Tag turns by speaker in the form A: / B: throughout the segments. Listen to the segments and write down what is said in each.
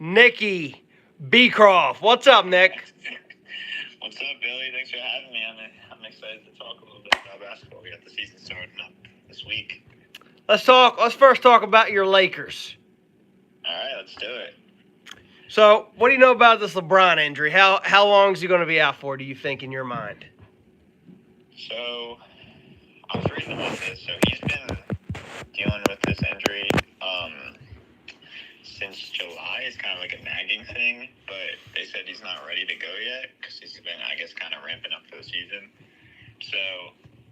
A: Nicky Beecroft. What's up, Nick?
B: What's up, Billy? Thanks for having me. I'm excited to talk a little bit about basketball. We got the season starting up this week.
A: Let's first talk about your Lakers.
B: All right, let's do it.
A: So, what do you know about this LeBron injury? How long is he going to be out for, do you think, in your mind?
B: So, I was reading about this. So, he's been dealing with this injury since July. It's kind of like a nagging thing, but they said he's not ready to go yet because he's been, I guess, kind of ramping up for the season. So,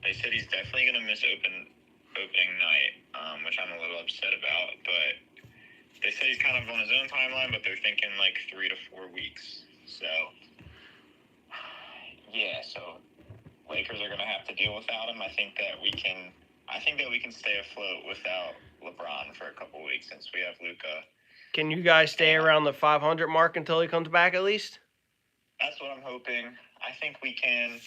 B: they said he's definitely going to miss opening night, which I'm a little upset about, but they said he's kind of on his own timeline, but they're thinking like 3 to 4 weeks. So, yeah, so Lakers are going to have to deal without him. I think that we can stay afloat without LeBron for a couple weeks since we have Luka.
A: Can you guys stay around the 500 mark until he comes back at least?
B: That's what I'm hoping. I think we can.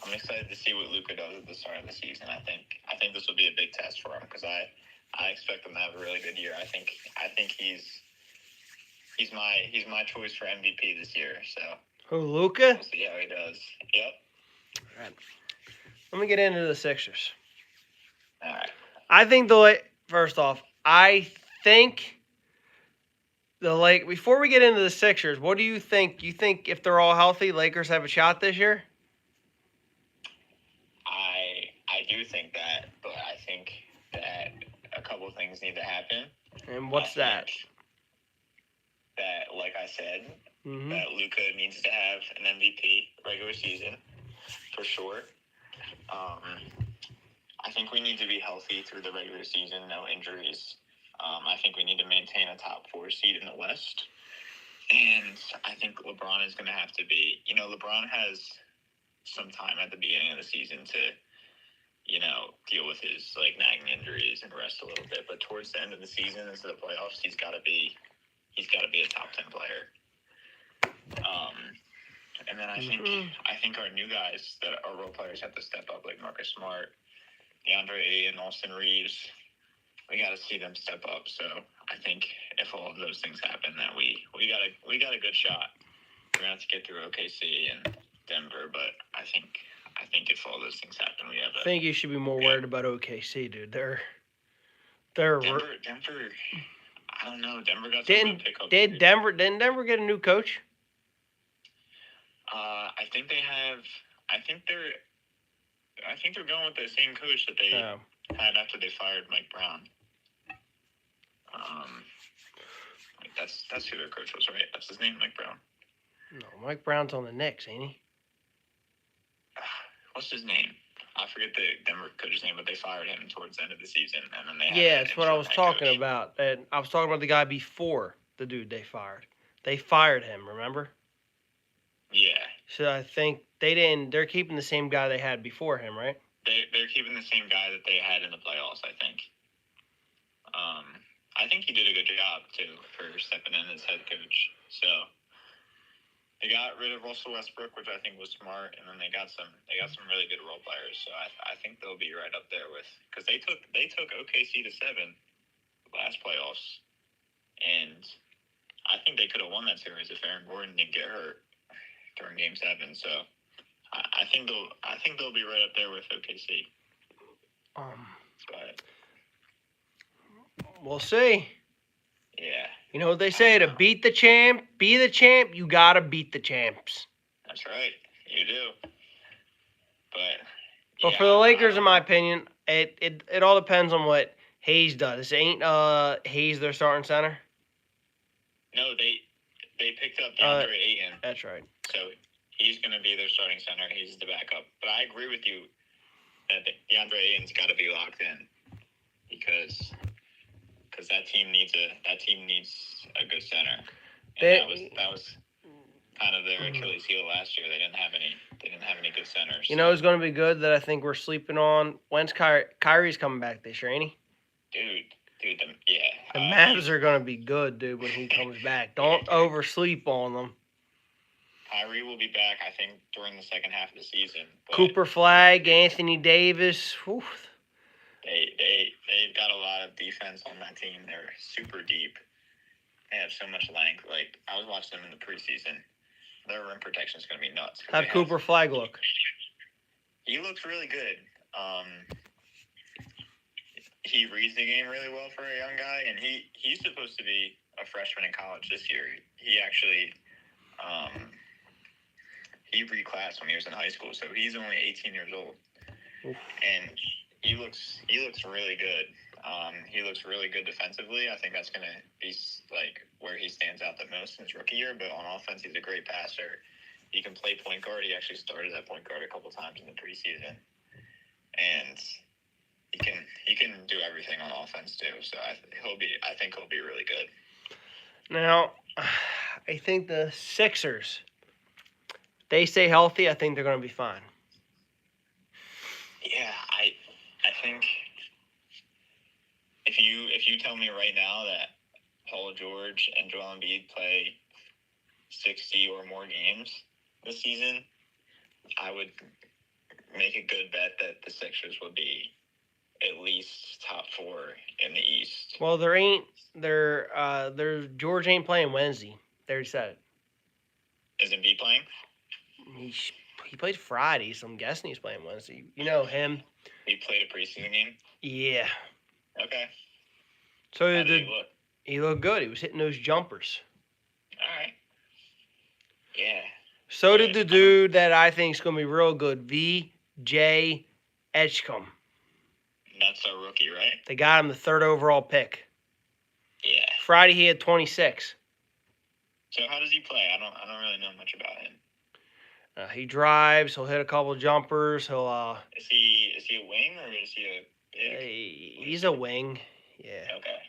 B: I'm excited to see what Luka does at the start of the season. I think this will be a big test for him because I expect him to have a really good year. I think he's my choice for MVP this year. So
A: Who, Luka?
B: we'll see how he does. Yep.
A: All right. Let me get into the Sixers.
B: All right.
A: First off, I think before we get into the Sixers, what do you think? You think if they're all healthy, Lakers have a shot this year?
B: I do think that, but I think that a couple things need to happen.
A: And what's that?
B: That, like I said,
A: Mm-hmm.
B: that Luka needs to have an MVP regular season for sure. I think we need to be healthy through the regular season, no injuries. I think we need to maintain a top 4 seed in the West. And I think LeBron is going to have to be, LeBron has some time at the beginning of the season to, deal with his nagging injuries and rest a little bit. But towards the end of the season into the playoffs, he's got to be a top 10 player. And then I think our new guys that are role players have to step up, like Marcus Smart, DeAndre Ayton, Austin Reeves. We got to see them step up. So I think if all of those things happen, that we got a good shot. We're gonna have to get through OKC and Denver, but I think if all those things happen, we have.
A: I think you should be more worried about OKC, dude. They're
B: Denver. I don't know. Denver got some good pickups.
A: Didn't Denver get a new coach?
B: I think they have. I think they're going with the same coach that they had after they fired Mike Brown. That's who their coach was, right? That's his name, Mike Brown.
A: No, Mike Brown's on the Knicks, ain't he?
B: What's his name? I forget the Denver coach's name, but they fired him towards the end of the season, and then they.
A: Yeah, that's what I was talking about. And I was talking about the guy before the dude they fired. They fired him, remember?
B: Yeah.
A: So I think they're keeping the same guy they had before him, right?
B: They're keeping the same guy that they had in the playoffs, I think. I think he did a good job too for stepping in as head coach. So they got rid of Russell Westbrook, which I think was smart, and then they got some really good role players. So I think they'll be right up there with, because they took OKC to 7 last playoffs, and I think they could have won that series if Aaron Gordon didn't get hurt during Game 7. So I think they'll be right up there with OKC. But
A: we'll see.
B: Yeah.
A: You know what they say, to be the champ, you gotta beat the champs.
B: That's right. You do.
A: But for the Lakers, in my opinion, it all depends on what Hayes does. Ain't Hayes their starting center?
B: No, they picked up DeAndre Ayton.
A: That's right.
B: So he's going to be their starting center. He's the backup. But I agree with you that DeAndre Ayton's got to be locked in because that team needs a good center. And that was kind of their Achilles heel last year. They didn't have any good centers.
A: You know who's going to be good that I think we're sleeping on? When's Kyrie's coming back this year, ain't he?
B: Dude,
A: The Mavs are going to be good, dude, when he comes back. Don't oversleep on them.
B: Kyrie will be back, I think, during the second half of the season.
A: Cooper Flag, Anthony Davis. Whew.
B: They've got a lot of defense on that team. They're super deep. have so much length. Like, I was watching them in the preseason. Their rim protection is going to be nuts.
A: How'd Cooper Flag look?
B: He looks really good. He reads the game really well for a young guy, and he's supposed to be a freshman in college this year. He actually he reclassed when he was in high school, so he's only 18 years old. Oof. And he looks really good. He looks really good defensively. I think that's going to be like where he stands out the most in his rookie year. But on offense, he's a great passer. He can play point guard. He actually started at point guard a couple times in the preseason, and he can do everything on offense too. So I think he'll be really good.
A: Now, I think the Sixers, they stay healthy, I think they're going to be fine.
B: Yeah, I think if you tell me right now that Paul George and Joel Embiid play 60 or more games this season, I would make a good bet that the Sixers will be at least top 4 in the East.
A: Well, George ain't playing Wednesday. They already said it.
B: Is Embiid playing?
A: He plays Friday, so I'm guessing he's playing Wednesday. You know him.
B: He played a preseason game?
A: Yeah.
B: Okay.
A: So
B: how did he look?
A: He looked good. He was hitting those jumpers.
B: All right. Yeah.
A: So did the dude that I think is going to be real good, V.J. Edgecombe.
B: That's a rookie, right?
A: They got him the 3rd overall pick.
B: Yeah.
A: Friday he had 26.
B: So how does he play? I don't really know much about him.
A: He drives. He'll hit a couple of jumpers. He'll.
B: Is he a wing or is he a big?
A: He's a wing. Yeah.
B: Okay.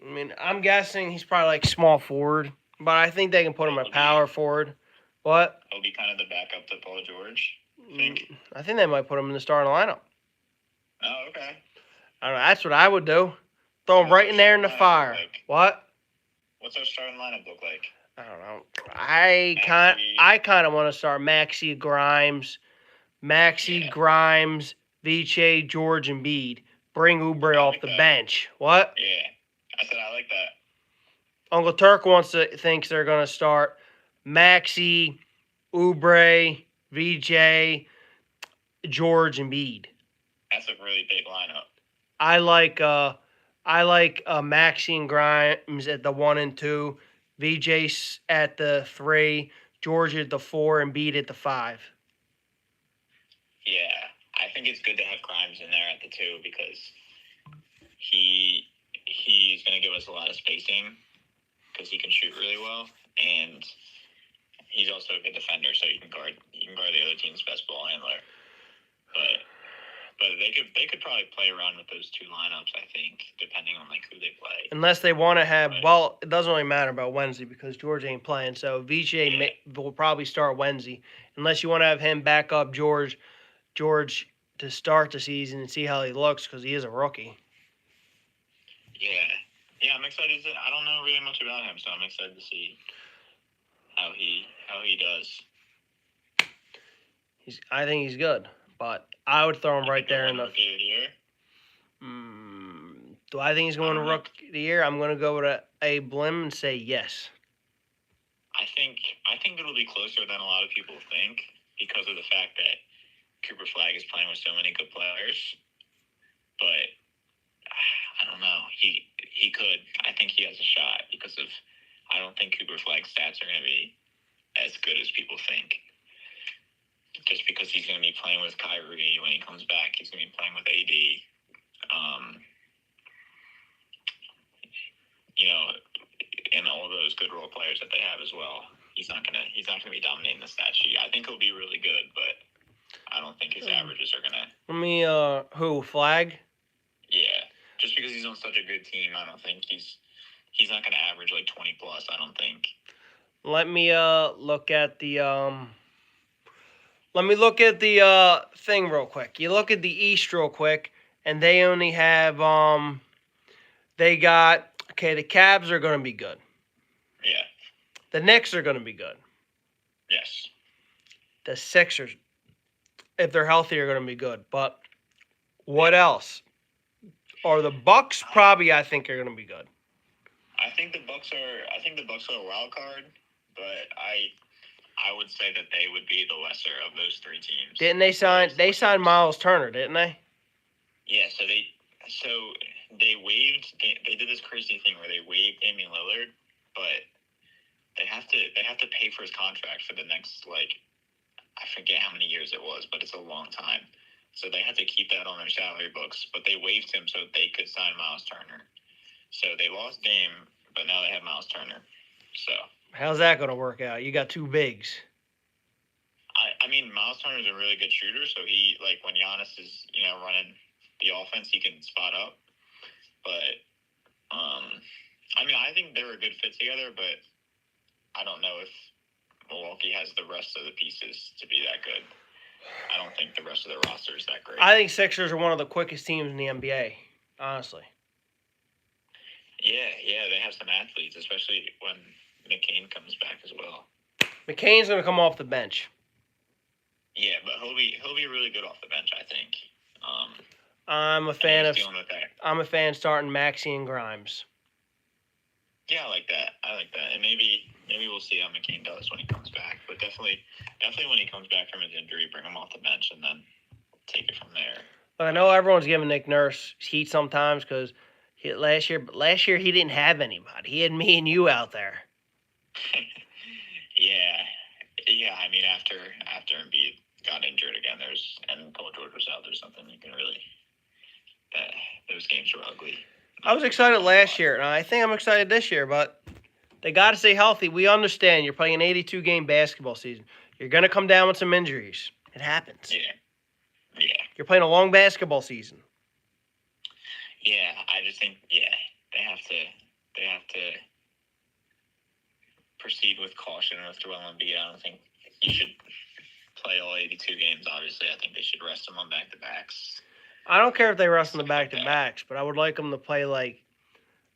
A: I mean, I'm guessing he's probably like small forward, but I think they can put him at power forward. What?
B: He'll be kind of the backup to Paul George.
A: I think they might put him in the starting lineup.
B: Oh, okay.
A: I don't know. That's what I would do. Throw him right in there in the fire.
B: Like?
A: What?
B: What's our starting lineup look like?
A: I don't know. I kind of want to start Maxey, Grimes, Viche, George, and Embiid. Bring Oubre off the bench. What?
B: Yeah, I said I like that.
A: Uncle Turk thinks they're going to start Maxey, Oubre, VJ, George, and Embiid.
B: That's a really big lineup.
A: I like Maxey and Grimes at the 1 and 2, VJ at the 3, George at the 4, and Embiid at the 5.
B: Yeah, I think it's good to have Grimes in there at the 2 because he's going to give us a lot of spacing because he can shoot really well, and he's also a good defender, so you can guard the other team's best ball handler. But they could probably play around with those 2 lineups, I think, depending on like who they play.
A: Unless they want to have, well, it doesn't really matter about Wednesday because George ain't playing, so VJ will probably start Wednesday. Unless you want to have him back up George to start the season and see how he looks because he is a rookie.
B: Yeah, I'm excited. I don't know really much about him, so I'm excited to see how he does.
A: I think he's good, but I would throw him right there in the
B: rookie of the year.
A: Do I think he's going to rookie of the year? I'm going to go with a Blim and say yes.
B: I think it'll be closer than a lot of people think because of the fact that Cooper Flag is playing with so many good players. But I don't know. He could. I think he has a shot because I don't think Cooper Flag's stats are going to be as good as people think. Just because he's going to be playing with Kyrie when he comes back, he's going to be playing with AD. And all those good role players that they have as well. He's not gonna be dominating the stat sheet. I think he'll be really good, but I don't think his averages are gonna.
A: Let me who Flag?
B: Yeah, just because he's on such a good team, I don't think he's not gonna average like 20 plus. I don't think.
A: Let me look at the thing real quick. You look at the East real quick, and they only have the Cavs are going to be good.
B: Yeah.
A: The Knicks are going to be good.
B: Yes.
A: The Sixers, if they're healthy, are going to be good. But what else? Or the Bucks probably, I think, are going to be good.
B: I think the Bucks are a wild card, but I would say that they would be the lesser of those three teams.
A: Didn't they sign? They signed Miles Turner, didn't they?
B: Yeah. So they waived. They did this crazy thing where they waived Damian Lillard, but they have to pay for his contract for the next, like, I forget how many years it was, but it's a long time. So they had to keep that on their salary books, but they waived him so they could sign Miles Turner. So they lost Dame, but now they have Miles Turner. So
A: how's that going to work out? You got two bigs.
B: I mean, Miles Turner is a really good shooter, so he, like, when Giannis is, running the offense, he can spot up. But I mean, I think they're a good fit together, but I don't know if Milwaukee has the rest of the pieces to be that good. I don't think the rest of their roster is that great.
A: I think Sixers are one of the quickest teams in the NBA, honestly.
B: Yeah, they have some athletes, especially when McCain comes back as well.
A: McCain's going to come off the bench.
B: Yeah, but he'll be really good off the bench, I think.
A: I'm a fan starting Maxey and Grimes.
B: Yeah, I like that. And maybe we'll see how McCain does when he comes back. But definitely when he comes back from his injury, bring him off the bench and then take it from there.
A: But I know everyone's giving Nick Nurse heat sometimes because last year he didn't have anybody. He had me and you out there.
B: Yeah. I mean, after Embiid got injured again, and Paul George was out, there's something you can really. Those games were ugly.
A: I was excited last year, and I think I'm excited this year, but they got to stay healthy. We understand you're playing an 82-game basketball season. You're going to come down with some injuries. It happens.
B: Yeah.
A: You're playing a long basketball season.
B: Yeah, I just think they have to proceed with caution with Joel Embiid. I don't think you should play all 82 games. Obviously, I think they should rest him on back-to-backs.
A: I don't care if they rest on the back-to-backs, but I would like them to play like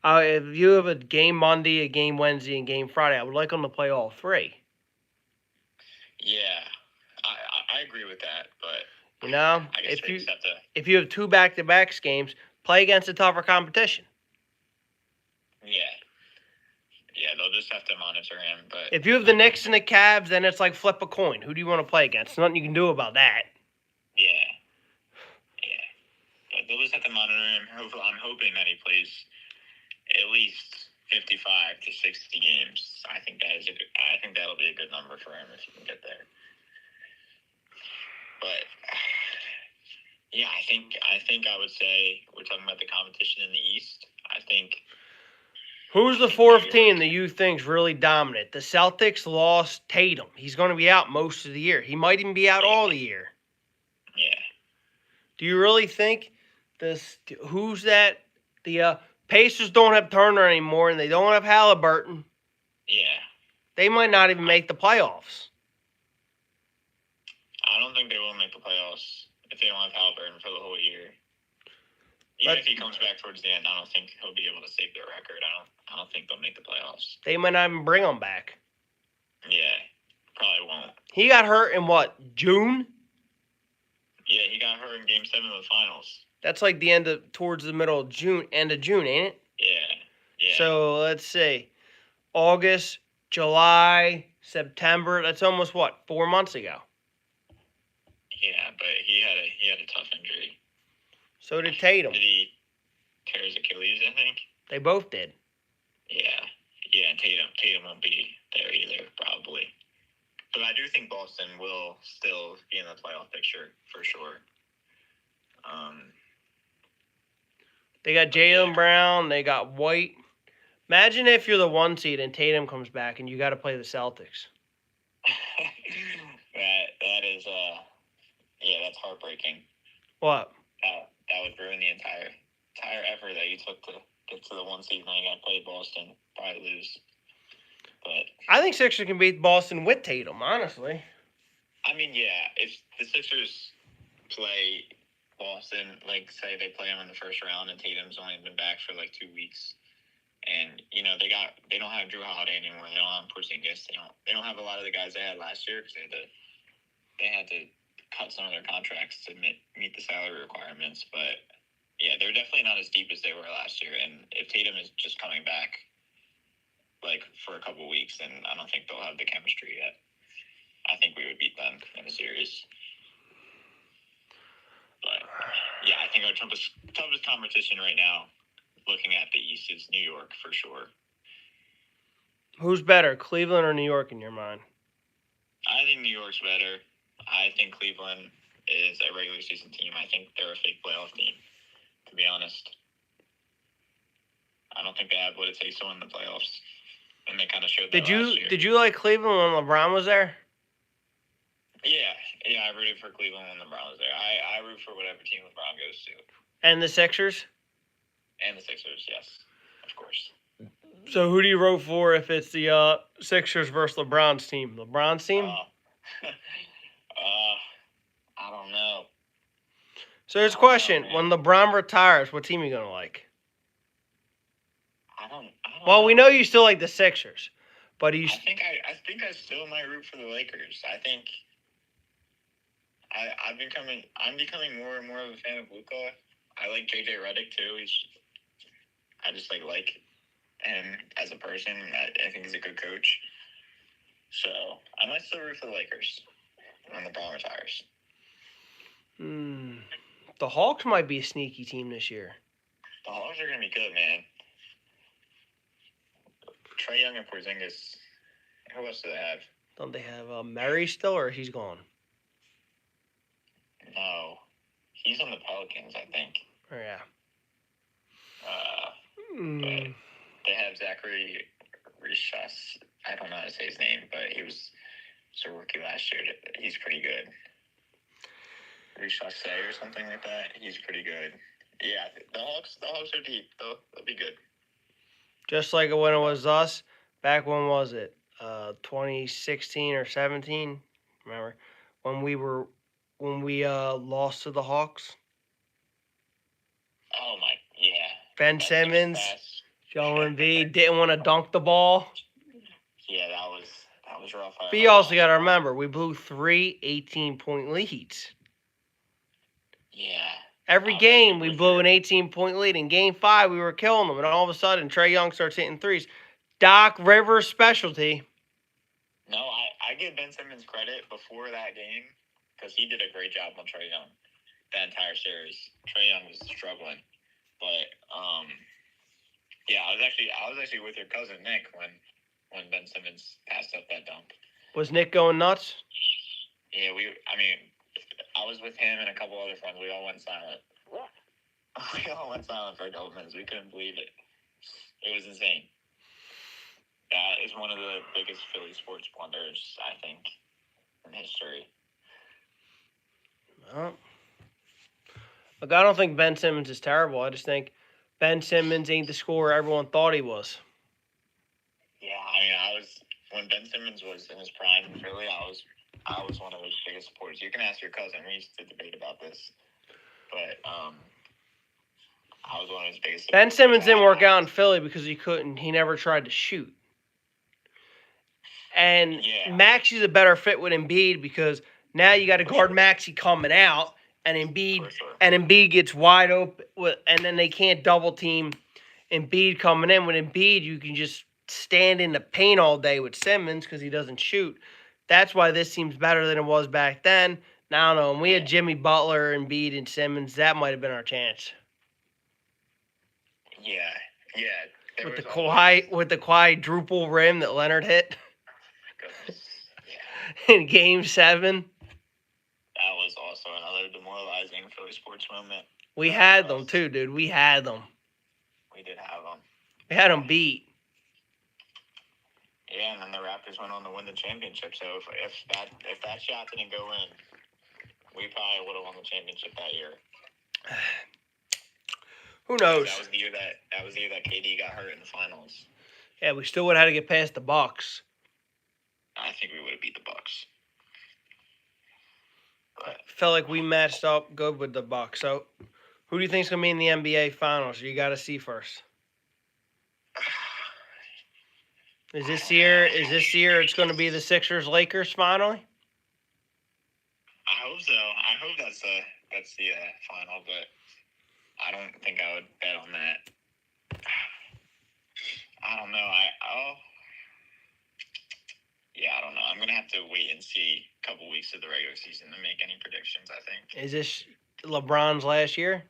A: if you have a game Monday, a game Wednesday, and game Friday, I would like them to play all three.
B: Yeah, I agree with that, but
A: if you have two back-to-backs games, play against a tougher competition.
B: Yeah, they'll just have to monitor him. But
A: if you have the Knicks and the Cavs, then it's like flip a coin. Who do you want to play against? Nothing you can do about that.
B: Yeah. But they'll just have to monitor him. I'm hoping that he plays at least 55 to 60 games. I think that'll be a good number for him if he can get there. But yeah, I think I would say we're talking about the competition in the East. I think.
A: Who's the fourth team that you think's really dominant? The Celtics lost Tatum. He's going to be out most of the year. He might even be out all the year.
B: Yeah.
A: Do you really think this? Who's that? The Pacers don't have Turner anymore, and they don't have Halliburton.
B: Yeah.
A: They might not even make the playoffs.
B: I don't think they will make the playoffs if they don't have Halliburton for the whole year. Even if he comes back towards the end, I don't think he'll be able to save their record. I don't think they'll make the playoffs.
A: They might not even bring him back.
B: Yeah, probably won't.
A: He got hurt in June?
B: Yeah, he got hurt in Game 7 of the finals.
A: That's like towards the middle of June, end of June, ain't it?
B: Yeah.
A: So let's see, August, July, September. That's almost 4 months ago.
B: Yeah, but he had a tough injury.
A: So did Tatum.
B: Did he tear his Achilles, I think?
A: They both did.
B: Yeah, and Tatum won't be there either, probably. But I do think Boston will still be in the playoff picture for sure.
A: They got Jaylen Brown. They got White. Imagine if you're the 1 seed and Tatum comes back and you got to play the Celtics.
B: that is that's heartbreaking.
A: What?
B: That would ruin the entire effort that you took to get to the 1 seed. Now you got to play Boston, probably lose. But
A: I think Sixers can beat Boston with Tatum, honestly.
B: I mean, yeah, if the Sixers play Boston, like, say they play them in the first round and Tatum's only been back for like 2 weeks, and they don't have Drew Holiday anymore. They don't have Porzingis. They don't have a lot of the guys they had last year because they had to cut some of their contracts to meet the salary requirements. But yeah, they're definitely not as deep as they were last year. And if Tatum is just coming back, for a couple weeks, and I don't think they'll have the chemistry yet. I think we would beat them in the series. But, yeah, I think our toughest competition right now, looking at the East, is New York for sure.
A: Who's better, Cleveland or New York in your mind?
B: I think New York's better. I think Cleveland is a regular season team. I think they're a fake playoff team, to be honest. I don't think they have what it takes to win the playoffs. And they kind of showed that last year.
A: Did you like Cleveland when LeBron was there?
B: Yeah, I rooted for Cleveland when LeBron was there. I root for whatever team LeBron goes to.
A: And the Sixers?
B: And the Sixers, yes, of course.
A: So who do you root for if it's the Sixers versus LeBron's team? LeBron's team?
B: I don't know.
A: So here's a question. When LeBron retires, what team are you going to like?
B: I don't
A: well,
B: know.
A: We know you still like the Sixers. But you...
B: I think I still might root for the Lakers. I think I'm becoming more and more of a fan of Luka. I like JJ Redick too. I just like him as a person. I think he's a good coach. So I might still root for the Lakers when LeBron retires.
A: The Hawks might be a sneaky team this year.
B: The Hawks are gonna be good, man. Trae Young and Porzingis. Who else do they have?
A: Don't they have Murray still, or he's gone?
B: No, he's on the Pelicans, I think.
A: Oh, yeah.
B: But they have Zachary Rishas. I don't know how to say his name, but he was a rookie last year. He's pretty good. Rishas or something like that. He's pretty good. Yeah, the Hawks are deep. They'll be good.
A: Just like when it was us, back when was it? 2016 or 17? Remember when we lost to the Hawks?
B: Oh my, yeah.
A: Ben Simmons, Joel Embiid didn't want to dunk the ball.
B: Yeah, that was rough.
A: But you also got to remember, we blew 3 18-point leads.
B: Yeah.
A: Every game, we blew an 18-point lead. In Game 5, we were killing them. And all of a sudden, Trae Young starts hitting threes. Doc Rivers' specialty.
B: No, I give Ben Simmons credit before that game because he did a great job on Trae Young that entire series. Trae Young was struggling. But, yeah, I was actually with your cousin, Nick, when Ben Simmons passed up that dunk.
A: Was Nick going nuts?
B: Yeah, I was with him and a couple other friends. We all went silent. We all went silent for a couple minutes. We couldn't believe it. It was insane. That is one of the biggest Philly sports blunders, I think, in history.
A: Well, look, I don't think Ben Simmons is terrible. I just think Ben Simmons ain't the scorer everyone thought he was.
B: Yeah, when Ben Simmons was in his prime in Philly, I was one of his biggest supporters. You can ask your cousin. We used to debate about this. But I was one of his biggest supporters.
A: Ben Simmons didn't work out in Philly because he couldn't. He never tried to shoot. And Maxi's a better fit with Embiid because now you got to guard Maxi coming out, and Embiid gets wide open, and then they can't double team Embiid coming in. With Embiid, you can just stand in the paint all day with Simmons because he doesn't shoot. That's why this seems better than it was back then. Now, I don't know. When we had Jimmy Butler, Embiid, and Simmons, that might have been our chance.
B: Yeah.
A: With the quadruple rim that Leonard hit.
B: Yeah.
A: In Game 7.
B: That was also another demoralizing Philly sports moment.
A: We had them too, dude. We had them.
B: We did have them.
A: We had them beat.
B: Yeah, and then the Raptors went on to win the championship. So if that shot didn't go in, we probably would have won the championship that year.
A: Who knows?
B: That was the year that KD got hurt in the finals.
A: Yeah, we still would have had to get past the Bucks.
B: I think we would have beat the Bucks. But
A: felt like we matched up good with the Bucks. So, who do you think is gonna be in the NBA Finals? You got to see first. Is this year? It's gonna be the Sixers Lakers finally?
B: I hope so. I hope that's the final, but I don't think I would bet on that. I don't know. Yeah, I don't know. I'm gonna have to wait and see a couple weeks of the regular season to make any predictions. I think.
A: Is this LeBron's last year?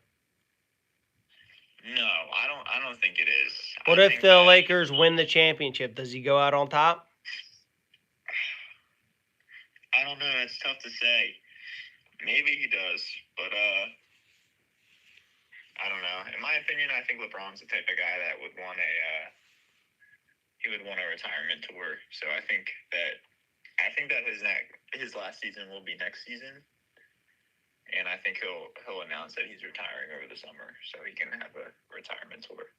B: No, I don't think it is.
A: What
B: I
A: if
B: think
A: the
B: that,
A: Lakers win the championship? Does he go out on top?
B: I don't know. It's tough to say. Maybe he does, but I don't know. In my opinion, I think LeBron's the type of guy that would want a retirement tour. So I think that his last season will be next season, and I think he'll announce that he's retiring over the summer, so he can have a retirement tour.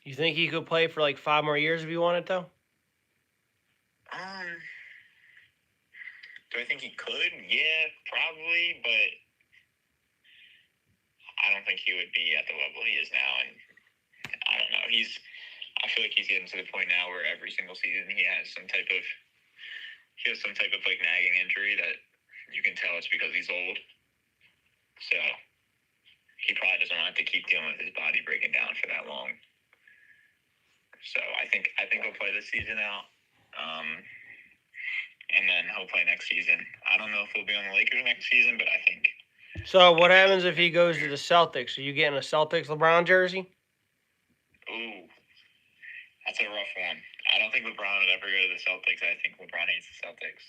A: You think he could play for like 5 more years if he wanted to?
B: Do I think he could? Yeah, probably, but I don't think he would be at the level he is now. And I don't know. I feel like he's getting to the point now where every single season he has some type of like nagging injury that you can tell it's because he's old. So he probably doesn't want to keep dealing with his body breaking down for that long. So I think he'll play this season out. And then he'll play next season. I don't know if he'll be on the Lakers next season, but I think.
A: So what happens if he goes to the Celtics? Are you getting a Celtics LeBron jersey?
B: Ooh, that's a rough one. I don't think LeBron would ever go to the Celtics. I think LeBron hates the Celtics.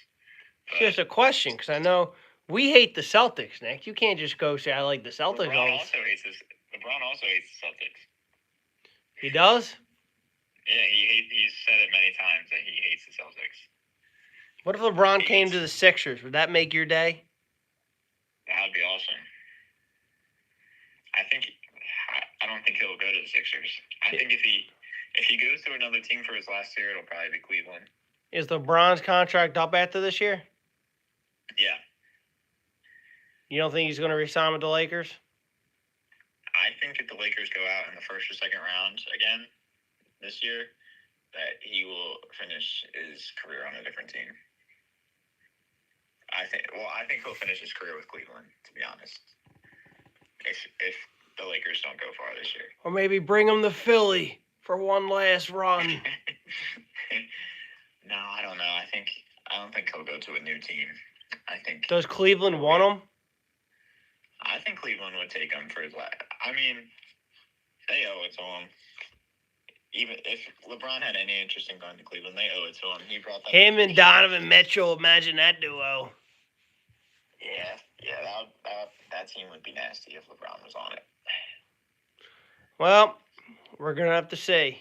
A: It's just a question because I know we hate the Celtics, Nick. You can't just go say I like the Celtics.
B: LeBron also hates the Celtics.
A: He does?
B: Yeah, he's said it many times that he hates the Celtics.
A: What if LeBron came to the Sixers? Would that make your day?
B: That would be awesome. I don't think he'll go to the Sixers. I think if he goes to another team for his last year, it'll probably be Cleveland.
A: Is LeBron's contract up after this year?
B: Yeah.
A: You don't think he's going to resign with the Lakers?
B: I think if the Lakers go out in the first or second round again this year, that he will finish his career on a different team. I think he'll finish his career with Cleveland, to be honest. If the Lakers don't go far this year.
A: Or maybe bring him to Philly for one last run.
B: No, I don't know. I don't think he'll go to a new team.
A: Does Cleveland want him?
B: I think Cleveland would take him for his last. I mean, they owe it to him. Even if LeBron had any interest in going to Cleveland, they owe it to him. He brought them.
A: Him and Donovan Mitchell, imagine that duo.
B: Yeah, that team would be nasty if LeBron was on it.
A: Well, we're going to have to see.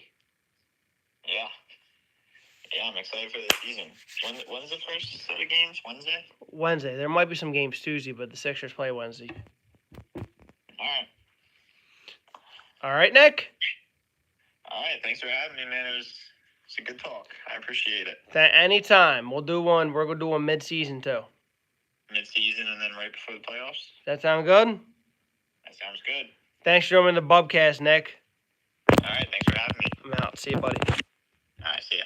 B: Yeah, I'm excited for the season. When's the first set of games? Wednesday?
A: Wednesday. There might be some games Tuesday, but the Sixers play Wednesday. All right, Nick?
B: All right, thanks for having me, man. It's a good talk. I appreciate it.
A: Anytime. We'll do one. We're going to do one mid-season, too.
B: Mid-season and then right before the playoffs?
A: That sound good?
B: That sounds good.
A: Thanks for joining the Bubcast, Nick.
B: All right, thanks for having me.
A: I'm out. See you, buddy.
B: All right, see ya.